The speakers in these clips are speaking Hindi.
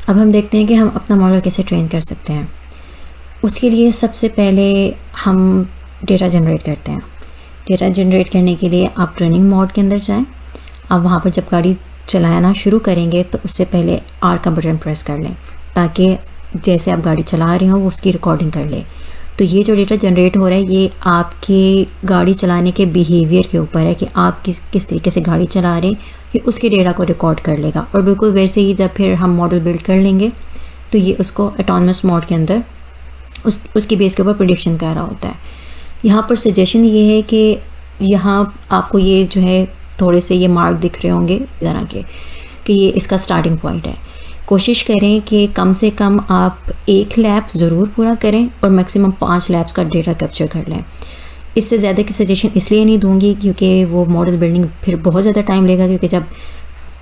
अब हम देखते हैं कि हम अपना मॉडल कैसे ट्रेन कर सकते हैं। उसके लिए सबसे पहले हम डेटा जनरेट करते हैं। डेटा जनरेट करने के लिए आप ट्रेनिंग मोड के अंदर जाएं। आप वहाँ पर जब गाड़ी चलाना शुरू करेंगे तो उससे पहले आर का बटन प्रेस कर लें, ताकि जैसे आप गाड़ी चला रहे हो वो उसकी रिकॉर्डिंग कर ले। तो ये जो डेटा जनरेट हो रहा है ये आपकी गाड़ी चलाने के बिहेवियर के ऊपर है कि आप किस तरीके से गाड़ी चला रहे हैं, ये उसके डेटा को रिकॉर्ड कर लेगा। और बिल्कुल वैसे ही जब फिर हम मॉडल बिल्ड कर लेंगे तो ये उसको ऑटोनमस मोड के अंदर उसकी बेस के ऊपर प्रेडिक्शन कर रहा होता है। यहाँ पर सजेशन ये है कि यहाँ आपको ये जो है थोड़े से ये मार्क दिख रहे होंगे इस तरह के कि ये इसका स्टार्टिंग पॉइंट है। कोशिश करें कि कम से कम आप 1 लैप ज़रूर पूरा करें और मैक्सिमम 5 लैप्स का डेटा कैप्चर कर लें। इससे ज़्यादा की सजेशन इसलिए नहीं दूंगी क्योंकि वो मॉडल बिल्डिंग फिर बहुत ज़्यादा टाइम लेगा, क्योंकि जब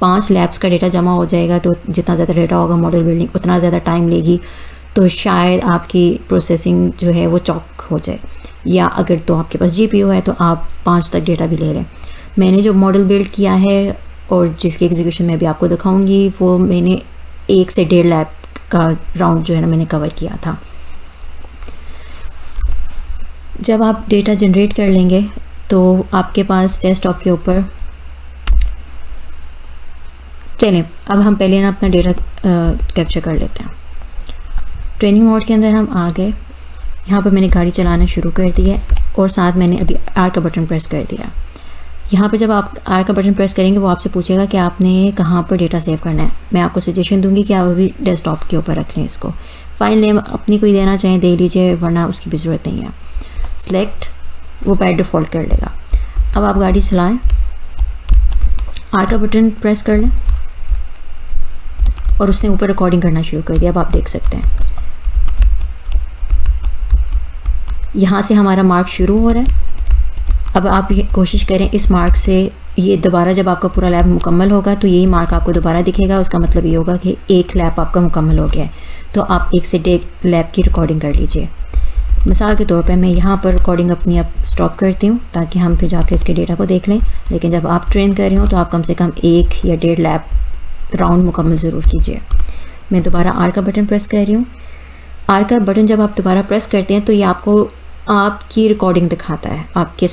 5 लैप्स का डेटा जमा हो जाएगा तो जितना ज़्यादा डेटा होगा मॉडल बिल्डिंग उतना ज़्यादा टाइम लेगी, तो शायद आपकी प्रोसेसिंग जो है वो चौक हो जाए। या अगर तो आपके पास GPU है तो आप 5 तक डेटा भी ले लें। मैंने जो मॉडल बिल्ड किया है और जिसकी एग्जीक्यूशन मैं भी आपको दिखाऊंगी वो मैंने 1 से 1.5 लैप का राउंड जो है ना मैंने कवर किया था। जब आप डेटा जनरेट कर लेंगे तो आपके पास डेस्कटॉप के ऊपर चलें, अब हम पहले ना अपना डेटा कैप्चर कर लेते हैं। ट्रेनिंग मोड के अंदर हम आ गए। यहाँ पर मैंने गाड़ी चलाना शुरू कर दिया और साथ मैंने अभी आर का बटन प्रेस कर दिया। यहाँ पर जब आप आर का बटन प्रेस करेंगे वो आपसे पूछेगा कि आपने कहाँ पर डेटा सेव करना है। मैं आपको सजेशन दूंगी कि आप अभी डेस्कटॉप के ऊपर रख लें इसको। फाइल नेम अपनी कोई देना चाहें दे लीजिए, वरना उसकी भी ज़रूरत नहीं है। सिलेक्ट वो बाय डिफ़ॉल्ट कर लेगा। अब आप गाड़ी चलाएं, आर का बटन प्रेस कर लें और उसने ऊपर रिकॉर्डिंग करना शुरू कर दिया। अब आप देख सकते हैं यहाँ से हमारा मार्क शुरू हो रहा है। अब आप ये कोशिश करें इस मार्क से ये दोबारा जब आपका पूरा लैप मुकम्मल होगा तो यही मार्क आपको दोबारा दिखेगा। उसका मतलब ये होगा कि 1 लैप आपका मुकम्मल हो गया है। तो आप 1 से 1.5 लैप की रिकॉर्डिंग कर लीजिए। मिसाल के तौर पे मैं यहाँ पर रिकॉर्डिंग अपनी अब स्टॉप करती हूँ ताकि हम फिर जाके इसके डेटा को देख लें। लेकिन जब आप ट्रेन कर रहे हो तो आप कम से कम 1 या 1.5 लैप राउंड मुकम्मल ज़रूर कीजिए। मैं दोबारा आर का बटन प्रेस कर रही हूँ। आर का बटन जब आप दोबारा प्रेस करते हैं तो ये आपको आपकी रिकॉर्डिंग दिखाता है आपके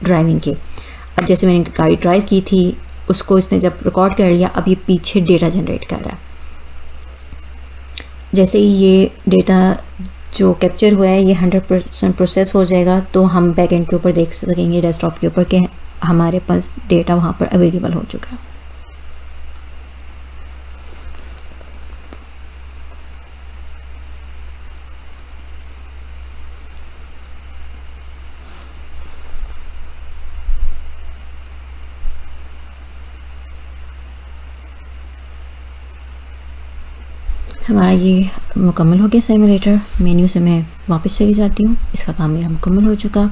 ड्राइविंग की। अब जैसे मैंने गाड़ी ड्राइव की थी उसको इसने जब रिकॉर्ड कर लिया, अब ये पीछे डेटा जनरेट कर रहा है। जैसे ही ये डेटा जो कैप्चर हुआ है ये 100% प्रोसेस हो जाएगा तो हम बैक एंड के ऊपर देख सकेंगे डेस्कटॉप के ऊपर कि हमारे पास डेटा वहाँ पर अवेलेबल हो चुका है। हमारा ये मुकम्मल हो गया सिमुलेटर। मेन्यू से मैं वापस चली जाती हूँ। इसका काम मेरा मुकम्मल हो चुका।